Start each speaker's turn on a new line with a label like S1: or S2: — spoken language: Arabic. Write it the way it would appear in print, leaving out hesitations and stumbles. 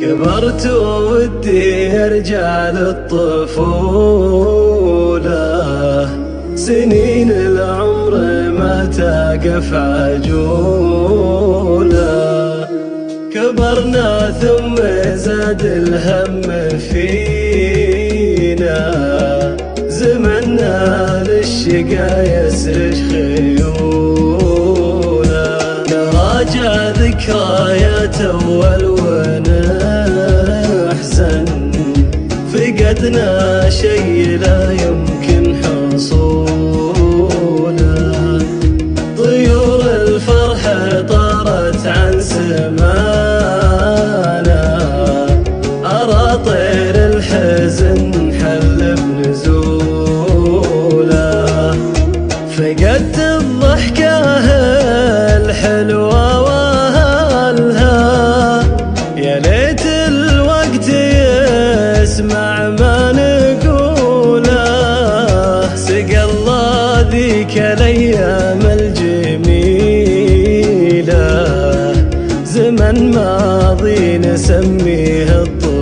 S1: كبرت ودي ارجع للطفولة، سنين العمر ما تقف عجولة. كبرنا ثم زاد الهم فينا، زمنا للشقا يسرج خيوله. نراجع ذكريات اول ونحزن، فقدنا شي لا يمكن حصوله. طيور الفرح طارت عن سمانا، أرى طير الحزن حل بنزوله. فقدت الضحكة الحلوة واهلها، يا ليت الوقت يسمع ما نقوله. سقى الله ذيك الايام الجميلة، زمن ماضي نسميه الطفولة.